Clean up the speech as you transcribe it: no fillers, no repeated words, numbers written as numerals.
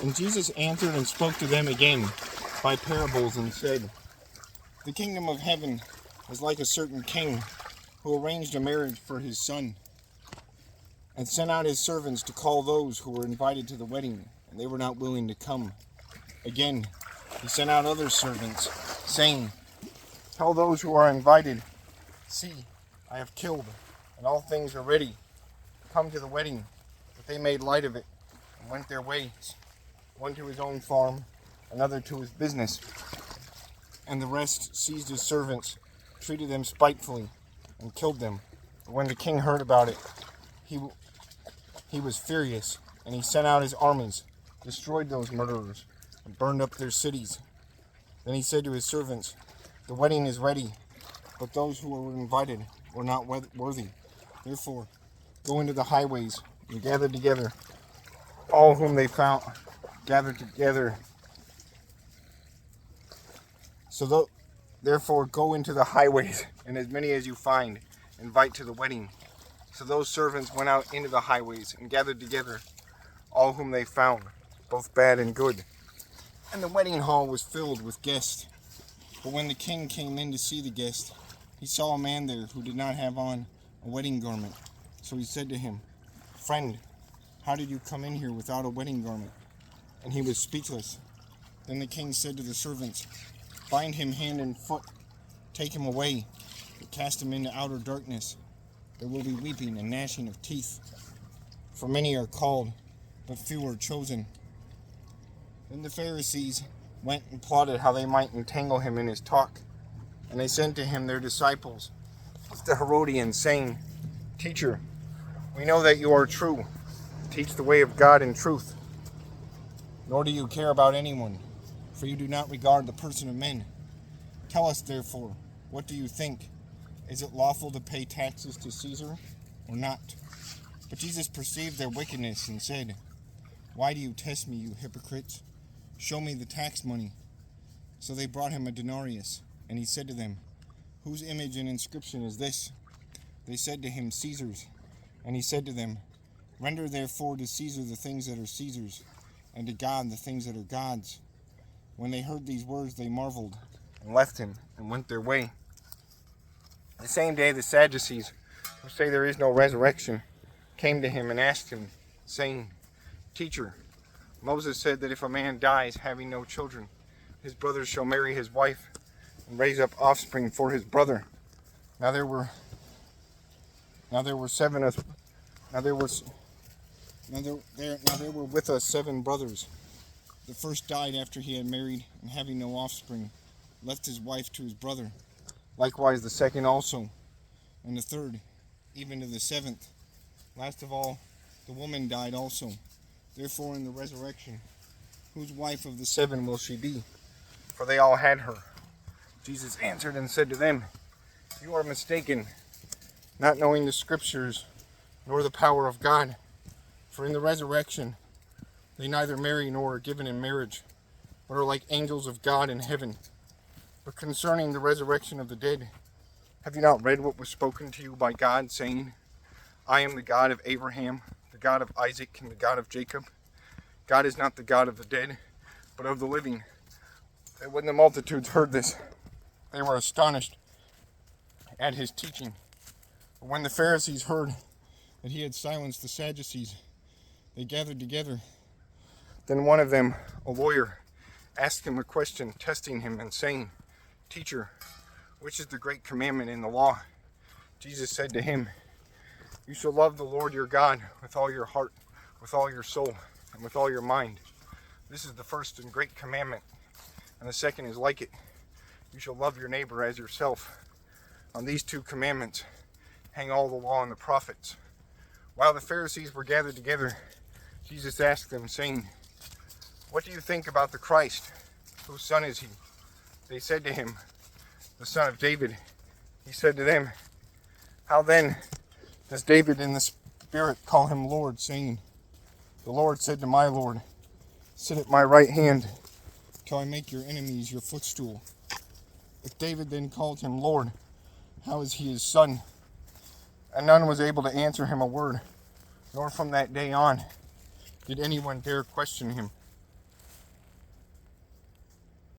And Jesus answered and spoke to them again by parables and said, "The kingdom of heaven is like a certain king who arranged a marriage for his son and sent out his servants to call those who were invited to the wedding, and they were not willing to come. Again, he sent out other servants, saying, 'Tell those who are invited, see, I have killed, and all things are ready. Come to the wedding.' But they made light of it and went their ways, one to his own farm, another to his business. And the rest seized his servants, treated them spitefully, and killed them. But when the king heard about it, he was furious, and he sent out his armies, destroyed those murderers, and burned up their cities. Then he said to his servants, 'The wedding is ready, but those who were invited were not worthy. Therefore, go into the highways and gather together all whom they found. Gather together. Therefore, go into the highways, and as many as you find, invite to the wedding.' So those servants went out into the highways and gathered together all whom they found, both bad and good. And the wedding hall was filled with guests. But when the king came in to see the guests, he saw a man there who did not have on a wedding garment. So he said to him, 'Friend, how did you come in here without a wedding garment?' And he was speechless. Then the king said to the servants, 'Bind him hand and foot, take him away, and cast him into outer darkness. There will be weeping and gnashing of teeth. For many are called, but few are chosen.' Then the Pharisees went and plotted how they might entangle him in his talk. And they sent to him their disciples, the Herodians, saying, 'Teacher, we know that you are true. Teach the way of God in truth. Nor do you care about anyone, for you do not regard the person of men. Tell us, therefore, what do you think? Is it lawful to pay taxes to Caesar or not?' But Jesus perceived their wickedness and said, 'Why do you test me, you hypocrites? Show me the tax money.' So they brought him a denarius, and he said to them, 'Whose image and inscription is this?' They said to him, 'Caesar's.' And he said to them, 'Render therefore to Caesar the things that are Caesar's, and to God the things that are God's.' When they heard these words, they marveled, and left him, and went their way. The same day the Sadducees, who say there is no resurrection, came to him and asked him, saying, 'Teacher, Moses said that if a man dies having no children, his brother shall marry his wife and raise up offspring for his brother. Now there were with us 7 brothers. The first died after he had married, and having no offspring, left his wife to his brother. Likewise the second also, and the third, even to the 7th. Last of all, the woman died also. Therefore in the resurrection, whose wife of the 7 will she be? For they all had her.' Jesus answered and said to them, 'You are mistaken, not knowing the Scriptures, nor the power of God. For in the resurrection, they neither marry nor are given in marriage, but are like angels of God in heaven. But concerning the resurrection of the dead, have you not read what was spoken to you by God, saying, I am the God of Abraham, the God of Isaac, and the God of Jacob? God is not the God of the dead, but of the living.' And when the multitudes heard this, they were astonished at his teaching. But when the Pharisees heard that he had silenced the Sadducees, they gathered together. Then one of them, a lawyer, asked him a question, testing him and saying, 'Teacher, which is the great commandment in the law?' Jesus said to him, 'You shall love the Lord your God with all your heart, with all your soul, and with all your mind. This is the first and great commandment, and the second is like it. You shall love your neighbor as yourself. On these 2 commandments hang all the law and the prophets.' While the Pharisees were gathered together, Jesus asked them, saying, 'What do you think about the Christ? Whose son is he?' They said to him, 'The son of David.' He said to them, 'How then does David in the Spirit call him Lord, saying, The Lord said to my Lord, Sit at my right hand till I make your enemies your footstool. If David then called him Lord, how is he his son?' And none was able to answer him a word, nor from that day on did anyone dare question him.